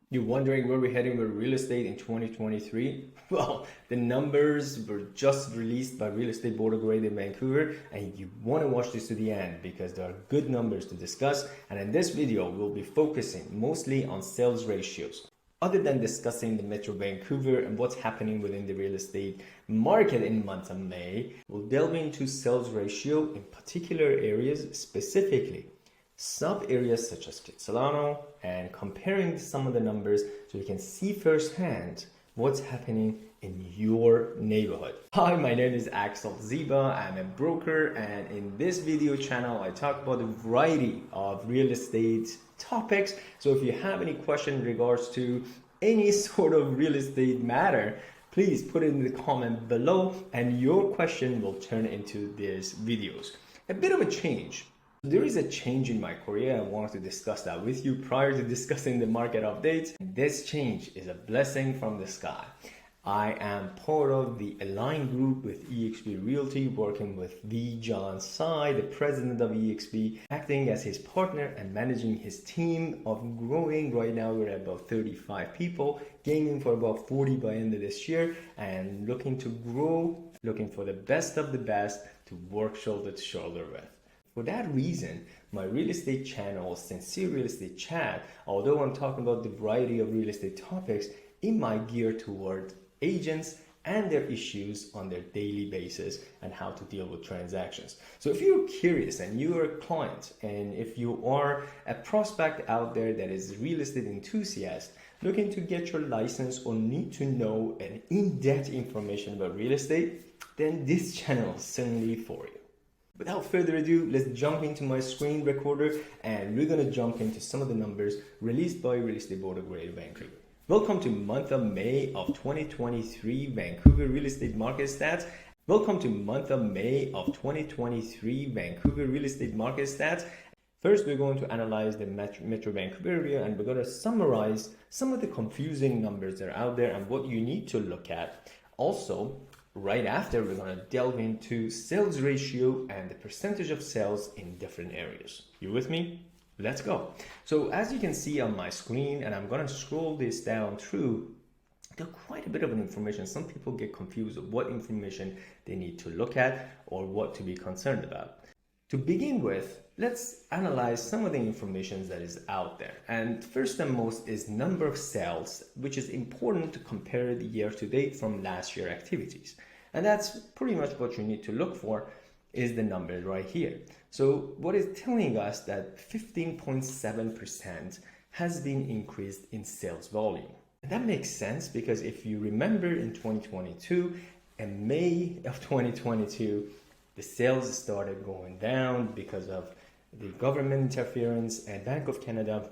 You're wondering where we're heading with real estate in 2023? Well, the numbers were just released by Real Estate Board of Grade in Vancouver, and you want to watch this to the end because there are good numbers to discuss. And in this video, we'll be focusing mostly on sales ratios. Other than discussing the Metro Vancouver and what's happening within the real estate market in month of May, we'll delve into sales ratio in particular areas, specifically sub areas such as Kitsilano, and comparing some of the numbers so you can see firsthand what's happening in your neighborhood. Hi, my name is Axel Ziba. I'm a broker, and in this video channel I talk about a variety of real estate topics. So if you have any question in regards to any sort of real estate matter, please put it in the comment below and your question will turn into these videos. A bit of a change. There is a change in my career. I wanted to discuss that with you prior to discussing the market updates. This change is a blessing from the sky. I am part of the Align group with eXp Realty, working with V. John Tsai, the president of eXp, acting as his partner and managing his team of growing. Right now we're at about 35 people, aiming for about 40 by end of this year, and looking to grow, looking for the best of the best to work shoulder to shoulder with. For that reason, my real estate channel, Sincere Real Estate Chat, although I'm talking about the variety of real estate topics, it might gear toward agents and their issues on their daily basis and how to deal with transactions. So if you're curious and you're a client, and if you are a prospect out there that is a real estate enthusiast looking to get your license or need to know an in-depth information about real estate, then this channel is certainly for you. Without further ado, let's jump into my screen recorder and we're going to jump into some of the numbers released by Real Estate Board of Grade Vancouver. Welcome to month of May of 2023 Vancouver Real Estate Market Stats. Welcome to month of May of 2023 Vancouver Real Estate Market Stats. First, we're going to analyze the Metro Vancouver area, and we're going to summarize some of the confusing numbers that are out there and what you need to look at. Also, right after, we're going to delve into sales ratio and the percentage of sales in different areas. You with me? Let's go. So as you can see on my screen, and I'm going to scroll this down through, there's quite a bit of information. Some people get confused of what information they need to look at or what to be concerned about. To begin with, let's analyze some of the information that is out there. And first and most is number of sales, which is important to compare the year to date from last year activities. And that's pretty much what you need to look for is the numbers right here. So what is telling us that 15.7% has been increased in sales volume. And that makes sense because if you remember in 2022 and May of 2022, the sales started going down because of the government interference, and Bank of Canada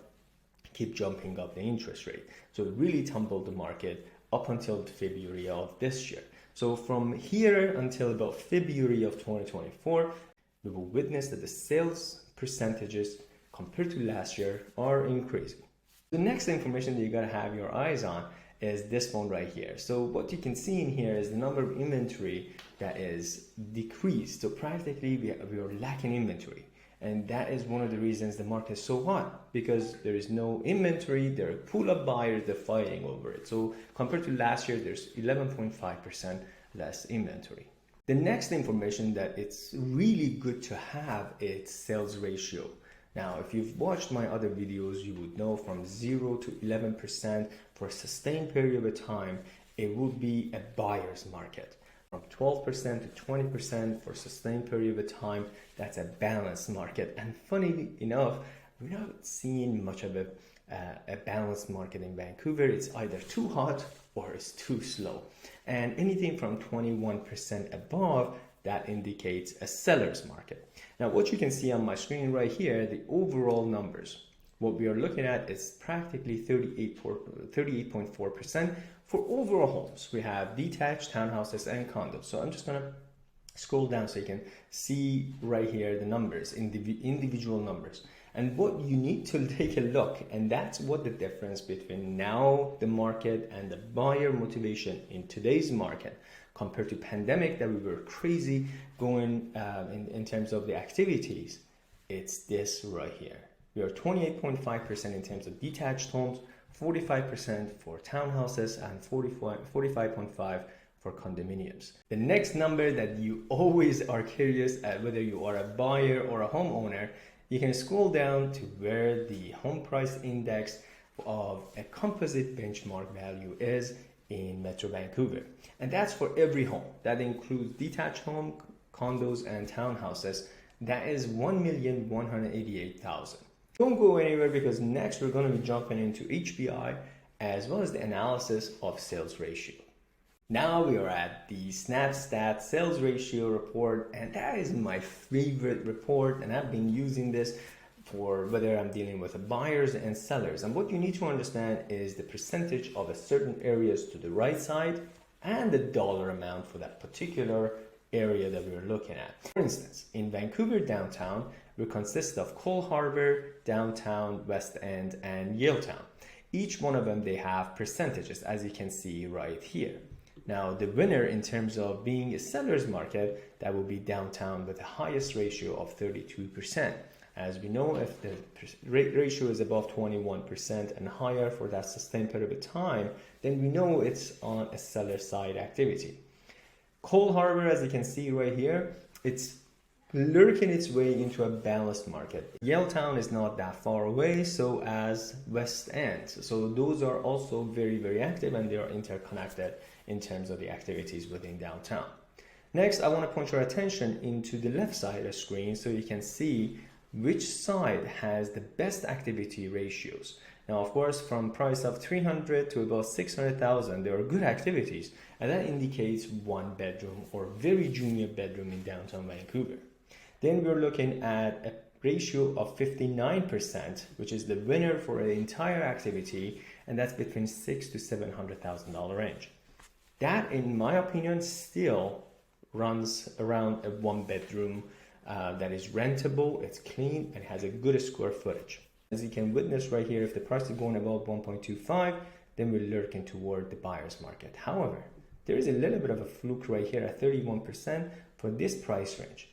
keep jumping up the interest rate. So it really tumbled the market up until February of this year. So from here until about February of 2024, we will witness that the sales percentages compared to last year are increasing. The next information that you gotta have your eyes on is this one right here. So what you can see in here is the number of inventory that is decreased. So practically we are lacking inventory. And that is one of the reasons the market is so hot, because there is no inventory, there are pool of buyers, they're fighting over it. So compared to last year, there's 11.5% less inventory. The next information that it's really good to have is sales ratio. Now, if you've watched my other videos, you would know from 0 to 11% for a sustained period of time, it would be a buyer's market. From 12% to 20% for a sustained period of time, that's a balanced market. And funny enough, we're not seeing much of a balanced market in Vancouver. It's either too hot or it's too slow. And anything from 21% above, that indicates a seller's market. Now, what you can see on my screen right here, the overall numbers. What we are looking at is practically 38.4% for overall homes. We have detached, townhouses, and condos. So I'm just going to scroll down so you can see right here the numbers, individual numbers. And what you need to take a look, and that's what the difference between now the market and the buyer motivation in today's market compared to pandemic that we were crazy going in terms of the activities. It's this right here. We are 28.5% in terms of detached homes, 45% for townhouses, and 45.5% for condominiums. The next number that you always are curious at, whether you are a buyer or a homeowner, you can scroll down to where the home price index of a composite benchmark value is in Metro Vancouver. And that's for every home. That includes detached home, condos, and townhouses. That is 1,188,000. Don't go anywhere, because next we're going to be jumping into HPI as well as the analysis of sales ratio. Now we are at the SnapStat sales ratio report, and that is my favorite report, and I've been using this for whether I'm dealing with buyers and sellers. And what you need to understand is the percentage of a certain areas to the right side and the dollar amount for that particular area that we're looking at. For instance, in Vancouver Downtown, we consist of Cole Harbour, Downtown, West End, and Yaletown. Each one of them, they have percentages, as you can see right here. Now, the winner in terms of being a seller's market, that will be Downtown with the highest ratio of 32%. As we know, if the ratio is above 21% and higher for that sustained period of time, then we know it's on a seller side activity. Cole Harbour, as you can see right here, it's lurking its way into a balanced market. Yaletown is not that far away, so as West End. So those are also very, very active, and they are interconnected in terms of the activities within downtown. Next, I want to point your attention into the left side of the screen so you can see which side has the best activity ratios. Now, of course, from price of 300 to about 600,000, there are good activities, and that indicates one bedroom or very junior bedroom in downtown Vancouver. Then we're looking at a ratio of 59%, which is the winner for an entire activity, and that's between $600,000 to $700,000 range. That, in my opinion, still runs around a one bedroom that is rentable, it's clean, and has a good square footage. As you can witness right here, if the price is going above 1.25, then we're lurking toward the buyer's market. However, there is a little bit of a fluke right here at 31% for this price range.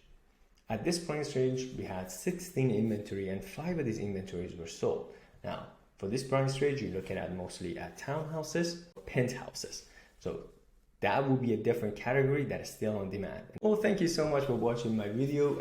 At this price range, we had 16 inventory, and 5 of these inventories were sold. Now, for this price range, you're looking at mostly at townhouses, penthouses. So that will be a different category that is still on demand. Well, thank you so much for watching my video.